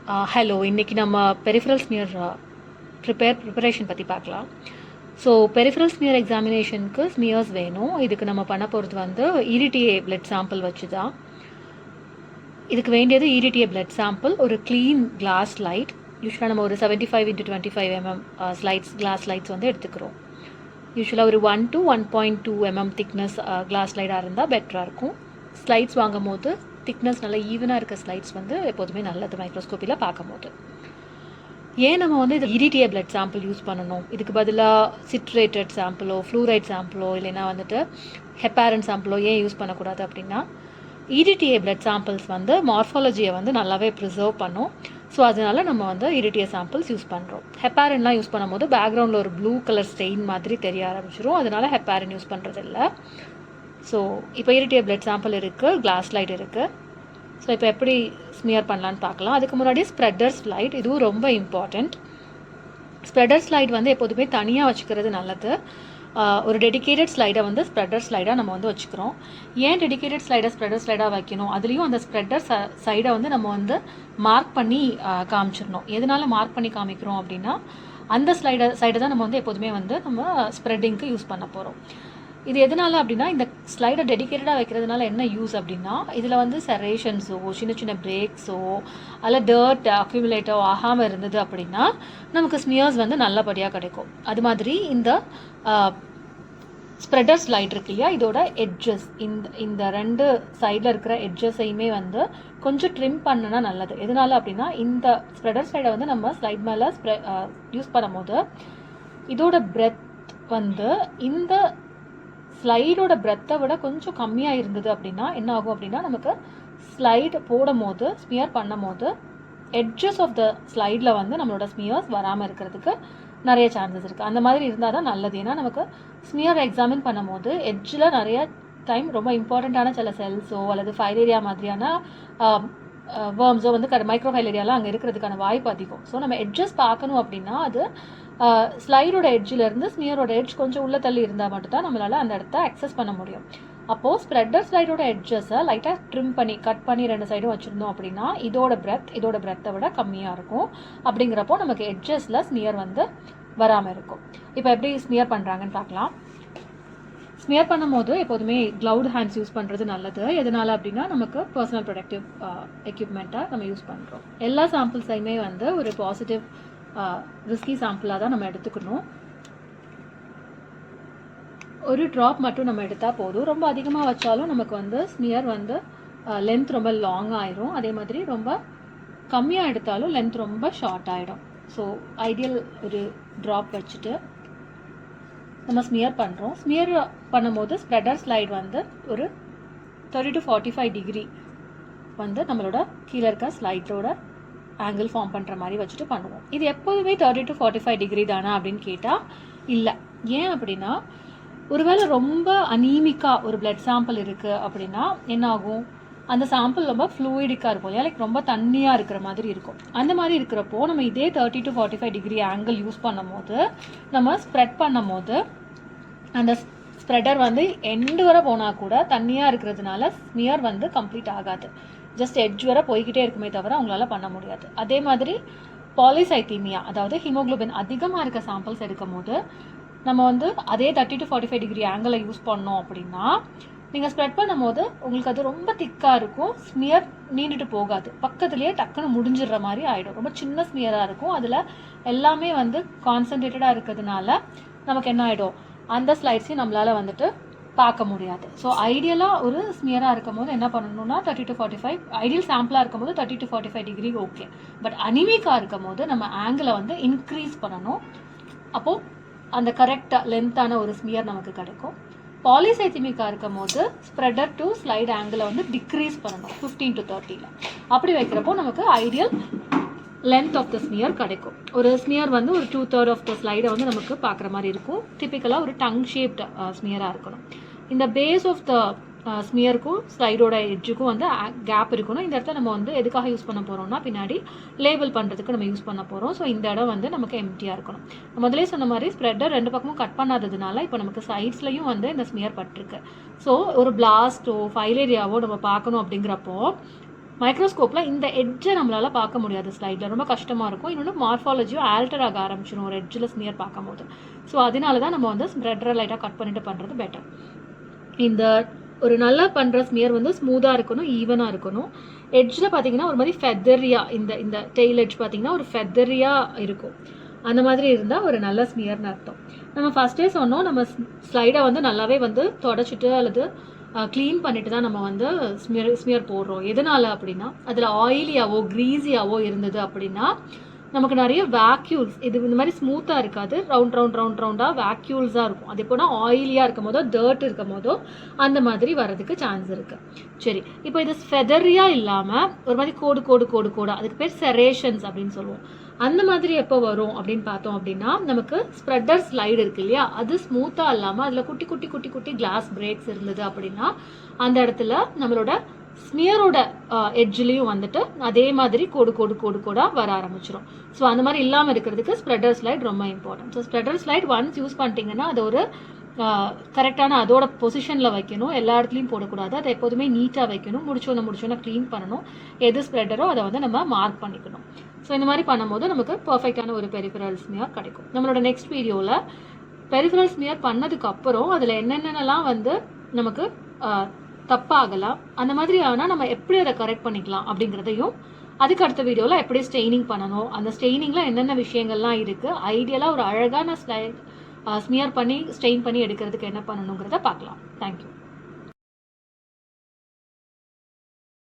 Hello, இன்றைக்கி நம்ம peripheral smear preparation பற்றி பார்க்கலாம். ஸோ பெரிஃபரல் ஸ்மியர் எக்ஸாமினேஷனுக்கு ஸ்மியர்ஸ் வேணும். இதுக்கு நம்ம பண்ண போகிறது வந்து இரிடிஏ பிளட் சாம்பிள் வச்சு தான். இதுக்கு வேண்டியது இரிடிஏ பிளட் சாம்பிள், ஒரு க்ளீன் கிளாஸ் ஸ்லைட். யூஸ்வலாக நம்ம ஒரு 75x25 mm கிளாஸ் ஸ்லைட்ஸ் வந்து எடுத்துக்கிறோம். யூஸ்வலாக ஒரு 1 to 1.2 mm திக்னஸ் கிளாஸ் ஸ்லைடாக இருந்தால் பெட்டராக இருக்கும். ஸ்லைட்ஸ் வாங்கும் போது திக்னஸ் நல்லா ஈவனாக இருக்க ஸ்லைட்ஸ் வந்து எப்போதுமே நல்லது மைக்ரோஸ்கோப்பியில் பார்க்கும்போது. ஏன் நம்ம வந்து இது இரிடிஏ பிளட் சாம்பிள் யூஸ் பண்ணணும்? இதுக்கு பதிலாக சிட்ரேட்டட் சாம்பிளோ, ஃப்ளூரைட் சாம்பிளோ, இல்லைன்னா வந்துட்டு ஹெப்பாரன் சாம்பிளோ ஏன் யூஸ் பண்ணக்கூடாது அப்படின்னா, இரிடிஏ பிளட் சாம்பிள்ஸ் வந்து மார்ஃபாலஜியை வந்து நல்லாவே ப்ரிசர்வ் பண்ணும். ஸோ அதனால நம்ம வந்து இரிடிஏ சாம்பிள்ஸ் யூஸ் பண்ணுறோம். ஹெப்பாரன்லாம் யூஸ் பண்ணும்போது பேக்ரவுண்டில் ஒரு ப்ளூ கலர் ஸ்டெயின் மாதிரி தெரிய ஆரம்பிச்சிடும். அதனால ஹெப்பாரன் யூஸ் பண்ணுறதில்ல. ஸோ இப்போ இரிடிஏ பிளட் சாம்பிள் இருக்குது, கிளாஸ் ஸ்லைட் இருக்குது. ஸோ இப்போ எப்படி ஸ்மியர் பண்ணலான்னு பார்க்கலாம். அதுக்கு முன்னாடி ஸ்ப்ரெட்டர் ஸ்லைட், இதுவும் ரொம்ப இம்பார்ட்டண்ட். ஸ்ப்ரெட்டர் ஸ்லைட் வந்து எப்போதுமே தனியாக வச்சுக்கிறது நல்லது. ஒரு டெடிக்கேட்டட் ஸ்லைடை வந்து ஸ்ப்ரெட்டர் ஸ்லைடாக நம்ம வந்து வச்சுக்கிறோம். ஏன் டெடிக்கேட்டட் ஸ்லைடை ஸ்ப்ரெட்டர் ஸ்லைடாக வைக்கணும்? அதுலேயும் அந்த ஸ்ப்ரெட்டர் சைடை வந்து நம்ம வந்து மார்க் பண்ணி காமிச்சிடணும். எதனால மார்க் பண்ணி காமிக்கிறோம் அப்படின்னா, அந்த சைடை தான் நம்ம வந்து எப்போதுமே வந்து நம்ம ஸ்ப்ரெட்டிங்க்கு யூஸ் பண்ண போகிறோம். இது எதனால அப்படின்னா, இந்த ஸ்லைடை டெடிக்கேட்டடாக வைக்கிறதுனால என்ன யூஸ் அப்படின்னா, இதில் வந்து செரேஷன்ஸோ, சின்ன சின்ன பிரேக்ஸோ, அதில் டர்ட் அக்யூமுலேட்டோ ஆகாமல் இருந்தது அப்படின்னா நமக்கு ஸ்மியர்ஸ் வந்து நல்லபடியாக கிடைக்கும். அது மாதிரி இந்த ஸ்ப்ரெட்டர் ஸ்லைட் இருக்கு இல்லையா, இதோட எட்ஜஸ், இந்த ரெண்டு சைடில் இருக்கிற எட்ஜஸையுமே வந்து கொஞ்சம் ட்ரிம் பண்ணுனா நல்லது. எதனால அப்படின்னா, இந்த ஸ்ப்ரெட்டர் ஸ்லைடை வந்து நம்ம ஸ்லைட் மேலே யூஸ் பண்ணும்போது இதோட பிரெத் வந்து இந்த ஸ்லைடோட பிரெத்தை விட கொஞ்சம் கம்மியாக இருந்தது அப்படின்னா என்ன ஆகும் அப்படின்னா, நமக்கு ஸ்லைடு போடும் போது, ஸ்மியர் பண்ணும் போது எட்ஜஸ் ஆஃப் த ஸ்லைடில் வந்து நம்மளோட ஸ்மியர்ஸ் வராமல் இருக்கிறதுக்கு நிறைய சான்சஸ் இருக்குது. அந்த மாதிரி இருந்தால் தான் நல்லது. ஏன்னா நமக்கு ஸ்மியர் எக்ஸாமின் பண்ணும் போது எட்ஜில் நிறைய டைம் ரொம்ப இம்பார்ட்டண்ட்டான சில செல்ஸோ அல்லது ஃபைலேரியா மாதிரியான வேர்ம்ஸோ வந்து மைக்ரோஃபைலேரியாலாம் அங்கே இருக்கிறதுக்கான வாய்ப்பு அதிகம். ஸோ நம்ம எட்ஜஸ் பார்க்கணும் அப்படின்னா, அது ஸ்லைடோட எட்ஜிலேருந்து ஸ்மியரோட எட்ஜ் கொஞ்சம் உள்ள தள்ளி இருந்தால் மட்டும்தான் நம்மளால் அந்த இடத்த அக்சஸ் பண்ண முடியும். அப்போது ஸ்ப்ரெட்டர் ஸ்லைடோட எட்ஜஸை லைட்டாக ட்ரிம் பண்ணி கட் பண்ணி ரெண்டு சைடும் வச்சுருந்தோம் அப்படின்னா இதோட பிரெத்தை விட கம்மியாக இருக்கும். அப்படிங்கிறப்போ நமக்கு எட்ஜஸில் ஸ்மியர் வந்து வராமல் இருக்கும். இப்போ எப்படி ஸ்மியர் பண்ணுறாங்கன்னு பார்க்கலாம். ஸ்மியர் பண்ணும் போது எப்போதுமே க்ளவுட் ஹேண்ட்ஸ் யூஸ் பண்ணுறது நல்லது. எதனால் அப்படின்னா, நமக்கு பர்சனல் ப்ரொடக்டிவ் எக்யூப்மெண்ட்டாக நம்ம யூஸ் பண்ணுறோம். எல்லா சாம்பிள்ஸையுமே வந்து ஒரு பாசிட்டிவ் ரிஸ்கி சாம்பிளாக தான் நம்ம எடுத்துக்கணும். ஒரு ட்ராப் மட்டும் நம்ம எடுத்தால் போதும். ரொம்ப அதிகமாக வச்சாலும் நமக்கு வந்து ஸ்மியர் வந்து லென்த் ரொம்ப லாங் ஆயிரும். அதே மாதிரி ரொம்ப கம்மியாக எடுத்தாலும் லென்த் ரொம்ப ஷார்ட் ஆகிடும். ஸோ ஐடியல் ஒரு ட்ராப் வச்சுட்டு நம்ம ஸ்மியர் பண்ணுறோம். ஸ்மியர் பண்ணும்போது ஸ்ப்ரெட்டர் ஸ்லைட் வந்து ஒரு 30 to 45 டிகிரி வந்து நம்மளோட கீழே இருக்க ஸ்லைட்டோட ஆங்கிள் ஃபார்ம் பண்ணுற மாதிரி வச்சுட்டு பண்ணுவோம். இது எப்போதுமே 30 to 45 டிகிரி தானா அப்படின்னு கேட்டால் இல்லை. ஏன் அப்படின்னா, ஒருவேளை ரொம்ப அனீமிக்காக ஒரு பிளட் சாம்பிள் இருக்குது அப்படின்னா என்ன ஆகும், அந்த சாம்பிள் ரொம்ப ஃப்ளூயிடிக்காக இருக்கும், லைக் ரொம்ப தண்ணியாக இருக்கிற மாதிரி இருக்கும். அந்த மாதிரி இருக்கிறப்போ நம்ம இதே 30 to 45 டிகிரி ஆங்கிள் யூஸ் பண்ணும் போது, நம்ம ஸ்ப்ரெட் பண்ணும் போது அந்த ஸ்ப்ரெடர் வந்து எண்டு வரை போனால் கூட தண்ணியாக இருக்கிறதுனால ஸ்மியர் வந்து கம்ப்ளீட் ஆகாது. ஜஸ்ட் எட்ஜ் வரை போய்கிட்டே இருக்குமே தவிர அவங்களால பண்ண முடியாது. அதே மாதிரி பாலிசைத்தீமியா, அதாவது ஹீமோக்ளோபின் அதிகமாக இருக்க சாம்பிள்ஸ் எடுக்கும் போது நம்ம வந்து அதே 30 to 45 டிகிரி ஆங்கிளை யூஸ் பண்ணோம் அப்படின்னா, நீங்கள் ஸ்ப்ரெட் பண்ணும் போது உங்களுக்கு அது ரொம்ப திக்காக இருக்கும். ஸ்மியர் நீண்டுட்டு போகாது, பக்கத்துலேயே டக்குன்னு முடிஞ்சிடுற மாதிரி ஆகிடும். ரொம்ப சின்ன ஸ்மியராக இருக்கும். அதில் எல்லாமே வந்து கான்சன்ட்ரேட்டடாக இருக்கிறதுனால நமக்கு என்ன ஆகிடும், அந்த ஸ்லைட்ஸையும் நம்மளால் வந்துட்டு பார்க்க முடியாது. ஸோ ஐடியலாக ஒரு ஸ்மியராக இருக்கும் போது என்ன பண்ணணும்னா, 30 to 45 ஐடியல் சாம்பிளாக இருக்கும் போது 30 to 45 டிகிரி ஓகே. பட் அனிமிக்காக இருக்கும் போது நம்ம ஆங்கிளை வந்து இன்க்ரீஸ் பண்ணணும். அப்போது அந்த கரெக்டாக லென்த்தான ஒரு ஸ்மியர் நமக்கு கிடைக்கும். பாலிசைத்திமிக்காக இருக்கும் போது ஸ்ப்ரெடர் டு ஸ்லைட் ஆங்கிளை வந்து டிக்ரீஸ் பண்ணணும் 15 to 30. அப்படி வைக்கிறப்போ நமக்கு ideal length of the smear கிடைக்கும். ஒரு ஸ்மியர் வந்து ஒரு 2/3 ஆஃப் த ஸ்லைடை வந்து நமக்கு பார்க்குற மாதிரி இருக்கும். டிப்பிக்கலாக ஒரு டங் ஷேப்ட் ஸ்மியராக இருக்கணும். இந்த பேஸ் ஆஃப் த ஸ்மியருக்கும் ஸ்லைடோட எட்ஜுக்கும் வந்து கேப் இருக்கணும். இந்த இடத்துல நம்ம வந்து எதுக்காக யூஸ் பண்ண போகிறோம்னா, பின்னாடி லேபிள் பண்ணுறதுக்கு நம்ம யூஸ் பண்ண போகிறோம். ஸோ இந்த இடம் வந்து நமக்கு எம்டியாக இருக்கணும். முதலே சொன்ன மாதிரி ஸ்ப்ரெட்டர் ரெண்டு பக்கமும் கட் பண்ணாததுனால இப்போ நமக்கு சைட்ஸ்லையும் வந்து இந்த ஸ்மியர் பட்டிருக்கு. ஸோ ஒரு பிளாஸ்ட்டோ ஃபைலேரியாவோ நம்ம பார்க்கணும் அப்படிங்கிறப்போ மைக்ரோஸ்கோப்பில் இந்த எட்ஜை நம்மளால் பார்க்க முடியாது ஸ்லைடில், ரொம்ப கஷ்டமாக இருக்கும். இன்னொன்று மார்ஃபாலஜியும் ஆல்டர் ஆக ஆரம்பிச்சிடும் ஒரு எட்ஜில் ஸ்மியர் பார்க்கும்போது. ஸோ அதனால தான் நம்ம வந்து ஸ்ப்ரெட்டரை லைட்டாக கட் பண்ணிட்டு பண்ணுறது பெட்டர். இந்த ஒரு நல்லா பண்ணுற ஸ்மியர் வந்து ஸ்மூத்தாக இருக்கணும், ஈவனாக இருக்கணும். எட்ஜில் பார்த்தீங்கன்னா ஒரு மாதிரி ஃபெதரியாக, இந்த டெய்ல் எட்ஜ் பார்த்தீங்கன்னா ஒரு ஃபெதரியாக இருக்கும். அந்த மாதிரி இருந்தால் ஒரு நல்ல ஸ்மியர்னு அர்த்தம். நம்ம ஃபஸ்ட்டே சொன்னோம், நம்ம ஸ்லைடை வந்து நல்லாவே வந்து தொடச்சிட்டு அல்லது க்ளீன் பண்ணிட்டு தான் நம்ம வந்து ஸ்மியர் போடுறோம். எதனால் அப்படின்னா அதில் ஆயிலியாவோ க்ரீஸியாவோ இருந்தது அப்படின்னா நமக்கு நிறைய வேக்யூல்ஸ், இது இந்த மாதிரி ஸ்மூத்தாக இருக்காது, ரவுண்டாக வேக்யூல்ஸாக இருக்கும். அது எப்போனா ஆயிலியாக இருக்கும் போதோ டர்ட் இருக்கும் போதோ அந்த மாதிரி வரதுக்கு சான்ஸ் இருக்குது. சரி, இப்போ இது ஃபெதரியாக இல்லாமல் ஒரு மாதிரி கோடு அதுக்கு பேர் செரேஷன்ஸ் அப்படின்னு சொல்லுவோம். அந்த மாதிரி எப்போ வரும் அப்படின்னு பார்த்தோம் அப்படின்னா நமக்கு ஸ்ப்ரெட்டர் ஸ்லைடு இருக்கு இல்லையா, அது ஸ்மூத்தாக இல்லாமல் அதில் குட்டி கிளாஸ் பிரேக்ஸ் இருந்தது அப்படின்னா அந்த இடத்துல நம்மளோட ஸ்மியரோட எட்ஜ்லேயும் வந்துட்டு அதே மாதிரி கோடாக வர ஆரம்பிச்சிடும். ஸோ அந்த மாதிரி இல்லாமல் இருக்கிறதுக்கு ஸ்ப்ரெட்டர் ஸ்லைட் ரொம்ப important. So spreader slide once use பண்ணிட்டீங்கன்னா அது ஒரு கரெக்டான அதோட பொசிஷனில் வைக்கணும், எல்லா இடத்துலையும் போடக்கூடாது, அதை எப்போதுமே நீட்டாக வைக்கணும், முடிச்சோன்னா க்ளீன் பண்ணணும், எது ஸ்ப்ரெட்டரோ அதை வந்து நம்ம மார்க் பண்ணிக்கணும். ஸோ இந்த மாதிரி பண்ணும்போது நமக்கு பர்ஃபெக்டான ஒரு பெரிஃபெரல் ஸ்மியர் கிடைக்கும். நம்மளோட நெக்ஸ்ட் வீடியோவில் பெரிஃபெரல் ஸ்மியர் பண்ணதுக்கப்புறம் அதில் என்னென்னலாம் வந்து நமக்கு தப்பாகலாம், அந்த மாதிரி ஆனால் நம்ம எப்படி அதை கரெக்ட் பண்ணிக்கலாம் அப்படிங்கிறதையும், அதுக்கு அடுத்த வீடியோவில் எப்படி ஸ்டெயினிங் பண்ணணும், அந்த ஸ்டெயினிங்கில் என்னென்ன விஷயங்கள்லாம் இருக்குது, ஐடியலாக ஒரு அழகான ஸ்மியர் பண்ணி ஸ்டெயின் பண்ணி எடுக்கிறதுக்கு என்ன பண்ணணுங்கிறத பார்க்கலாம். தேங்க்யூ.